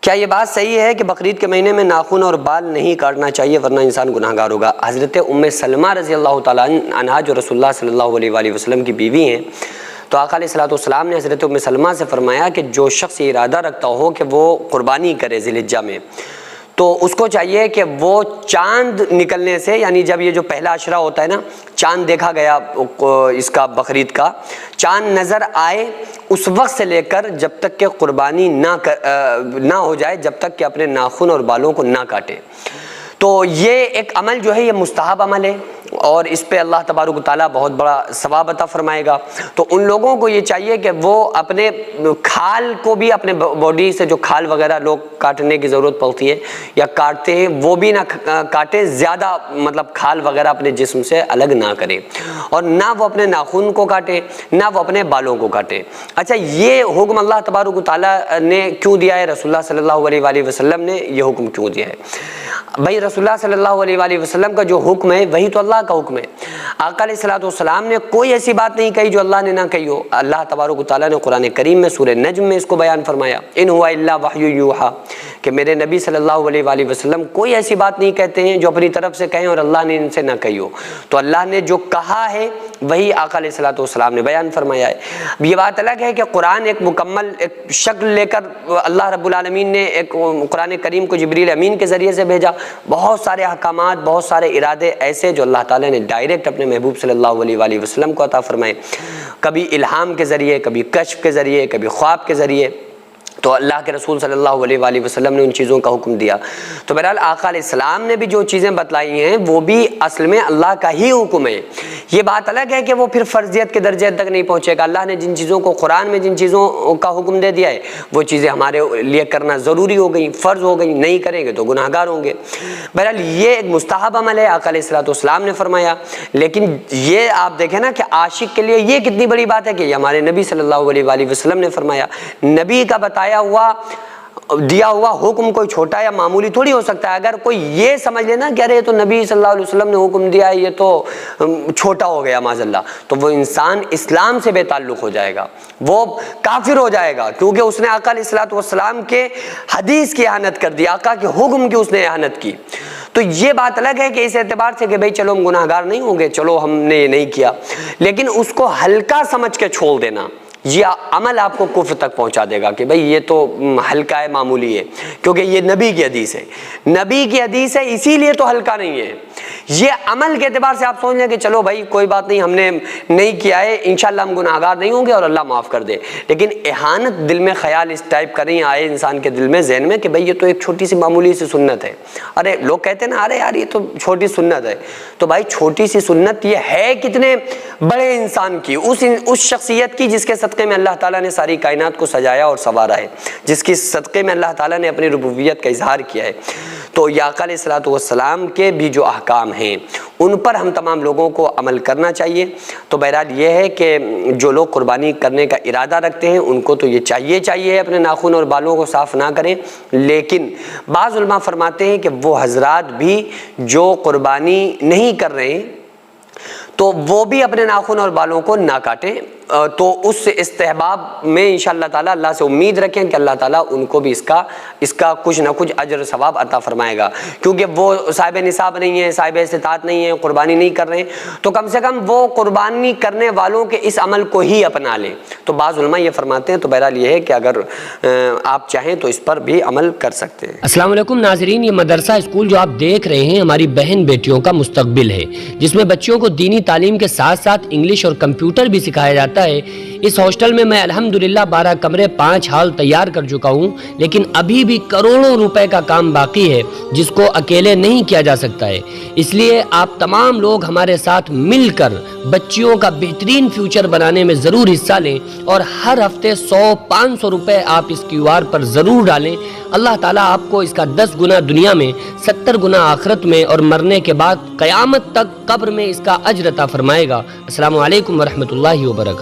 کیا یہ بات صحیح ہے کہ بقرعید کے مہینے میں ناخن اور بال نہیں کاٹنا چاہیے ورنہ انسان گناہگار ہوگا؟ حضرت ام سلمہ رضی اللہ تعالیٰ عنہا جو رسول اللہ صلی اللہ علیہ وآلہ وسلم کی بیوی ہیں، تو آقا علیہ الصلوۃ والسلام نے حضرت ام سلمہ سے فرمایا کہ جو شخص یہ ارادہ رکھتا ہو کہ وہ قربانی کرے ذی الحجہ میں، تو اس کو چاہیے کہ وہ چاند نکلنے سے، یعنی جب یہ جو پہلا عشرہ ہوتا ہے نا، چاند دیکھا گیا اس کا بقرعید کا، چاند نظر آئے اس وقت سے لے کر جب تک کہ قربانی نہ ہو جائے، جب تک کہ اپنے ناخن اور بالوں کو نہ کاٹے۔ تو یہ ایک عمل جو ہے یہ مستحب عمل ہے، اور اس پہ اللہ تبارک و تعالیٰ بہت بڑا ثواب عطا فرمائے گا۔ تو ان لوگوں کو یہ چاہیے کہ وہ اپنے کھال کو بھی، اپنے باڈی سے جو کھال وغیرہ لوگ کاٹنے کی ضرورت پڑتی ہے یا کاٹتے ہیں، وہ بھی نہ کاٹیں، زیادہ مطلب کھال وغیرہ اپنے جسم سے الگ نہ کریں، اور نہ وہ اپنے ناخن کو کاٹیں، نہ وہ اپنے بالوں کو کاٹیں۔ اچھا، یہ حکم اللہ تبارک و تعالیٰ نے کیوں دیا ہے؟ رسول اللہ صلی اللہ علیہ وآلہ وسلم نے یہ حکم کیوں دیا ہے؟ بھائی رسول اللہ صلی اللہ علیہ وآلہ وسلم کا جو حکم ہے وہی تو اللہ کا حکم ہے۔ آقا علیہ الصلوۃ والسلام نے کوئی ایسی بات نہیں کہی جو اللہ نے نہ کہی ہو۔ اللہ تبارک و تعالیٰ نے قرآن کریم میں سورہ نجم میں اس کو بیان فرمایا، ان ہوا الا وحی یوحیٰ، کہ میرے نبی صلی اللہ علیہ وآلہ وسلم کوئی ایسی بات نہیں کہتے ہیں جو اپنی طرف سے کہیں اور اللہ نے ان سے نہ کہی ہو۔ تو اللہ نے جو کہا ہے وہی آقا علیہ الصلوۃ والسلام نے بیان فرمایا ہے۔ اب یہ بات الگ ہے کہ قرآن ایک مکمل ایک شکل لے کر اللہ رب العالمین نے ایک قرآن کریم کو جبریل امین کے ذریعے سے بھیجا، بہت سارے احکامات، بہت سارے ارادے ایسے جو اللہ تعالیٰ نے ڈائریکٹ اپنے محبوب صلی اللہ علیہ وآلہ وسلم کو عطا فرمائے، کبھی الہام کے ذریعے، کبھی کشف کے ذریعے، کبھی خواب کے ذریعے۔ تو اللہ کے رسول صلی اللہ علیہ وآلہ وسلم نے ان چیزوں کا حکم دیا۔ تو بہرحال آقا علیہ السلام نے بھی جو چیزیں بتلائی ہیں وہ بھی اصل میں اللہ کا ہی حکم ہے۔ یہ بات الگ ہے کہ وہ پھر فرضیت کے درجے تک نہیں پہنچے گا۔ اللہ نے جن چیزوں کو قرآن میں جن چیزوں کا حکم دے دیا ہے وہ چیزیں ہمارے لیے کرنا ضروری ہو گئیں، فرض ہو گئیں، نہیں کریں گے تو گناہگار ہوں گے۔ بہرحال یہ ایک مستحب عمل ہے، آقا علیہ الصلوۃ والسلام نے فرمایا۔ لیکن یہ آپ دیکھیں نا کہ عاشق کے لیے یہ کتنی بڑی بات ہے کہ یہ ہمارے نبی صلی اللہ علیہ وآلہ وسلم نے فرمایا۔ نبی کا بتایا ہوا دیا ہوا حکم کوئی چھوٹا یا معمولی تھوڑی ہو سکتا ہے۔ اگر کوئی یہ سمجھ لینا کہ ارے یہ تو نبی صلی اللہ علیہ وسلم نے حکم دیا ہے، یہ تو چھوٹا ہو گیا معاذ اللہ، تو وہ انسان اسلام سے بے تعلق ہو جائے گا، وہ کافر ہو جائے گا، کیونکہ اس نے آقا علیہ الصلوۃ والسلام کے حدیث کی اہانت کر دی، آقا کے حکم کی اس نے اہانت کی۔ تو یہ بات الگ ہے کہ اس اعتبار سے کہ بھئی چلو ہم گناہگار نہیں ہوں گے، چلو ہم نے یہ نہیں کیا، لیکن اس کو ہلکا سمجھ کے چھوڑ دینا، یہ عمل آپ کو کفر تک پہنچا دے گا کہ بھئی یہ تو ہلکا ہے، معمولی ہے، کیونکہ یہ نبی کی حدیث ہے، نبی کی حدیث ہے، اسی لیے تو ہلکا نہیں ہے۔ یہ عمل کے اعتبار سے آپ سوچ لیں کہ چلو بھائی کوئی بات نہیں، ہم نے نہیں کیا ہے، انشاءاللہ ہم گناہگار نہیں ہوں گے اور اللہ معاف کر دے، لیکن اہانت دل میں خیال اس ٹائپ کا نہیں آئے انسان کے دل میں، ذہن میں، کہ بھئی یہ تو ایک چھوٹی سی معمولی سی سنت ہے۔ ارے لوگ کہتے ہیں نا، ارے یار یہ تو چھوٹی سنت ہے، تو بھائی چھوٹی سی سنت یہ ہے کتنے بڑے انسان کی، اس شخصیت کی جس کے صدقے میں اللہ تعالیٰ نے ساری کائنات کو سجایا اور سنوارا ہے، جس کی صدقے میں اللہ تعالیٰ نے اپنی ربوبیت کا اظہار کیا ہے۔ تو یا آقا علیہ الصلوۃ والسلام کے بھی جو احکام ہیں ان پر ہم تمام لوگوں کو عمل کرنا چاہیے۔ تو بہرحال یہ ہے کہ جو لوگ قربانی کرنے کا ارادہ رکھتے ہیں ان کو تو یہ چاہیے اپنے ناخن اور بالوں کو صاف نہ کریں، لیکن بعض علماء فرماتے ہیں کہ وہ حضرات بھی جو قربانی نہیں کر رہے ہیں تو وہ بھی اپنے ناخن اور بالوں کو نہ کاٹیں، تو اس استحباب میں انشاءاللہ تعالیٰ اللہ سے امید رکھیں کہ اللہ تعالیٰ ان کو بھی اس کا کچھ نہ کچھ اجر ثواب عطا فرمائے گا، کیونکہ وہ صاحب نصاب نہیں ہیں، صاحب استطاعت نہیں ہیں، قربانی نہیں کر رہے ہیں، تو کم سے کم وہ قربانی کرنے والوں کے اس عمل کو ہی اپنا لیں۔ تو بعض علماء یہ فرماتے ہیں، تو بہرحال یہ ہے کہ اگر آپ چاہیں تو اس پر بھی عمل کر سکتے ہیں۔ السلام علیکم ناظرین، یہ مدرسہ اسکول جو آپ دیکھ رہے ہیں ہماری بہن بیٹیوں کا مستقبل ہے، جس میں بچوں کو دینی تعلیم کے ساتھ ساتھ انگلش اور کمپیوٹر بھی سکھایا جاتا ہے۔ اس ہاسٹل میں میں الحمدللہ 12 کمرے 5 ہال تیار کر چکا ہوں، لیکن ابھی بھی کروڑوں روپے کا کام باقی ہے جس کو اکیلے نہیں کیا جا سکتا ہے۔ اس لیے آپ تمام لوگ ہمارے ساتھ مل کر بچیوں کا بہترین فیوچر بنانے میں ضرور حصہ لیں، اور ہر ہفتے 100-500 روپے آپ اس QR پر ضرور ڈالیں۔ اللہ تعالیٰ آپ کو اس کا 10 گنا دنیا میں، 70 گنا آخرت میں، اور مرنے کے بعد قیامت تک قبر میں اس کا اجر عطا فرمائے گا۔ السلام علیکم ورحمۃ اللہ وبرکاتہ۔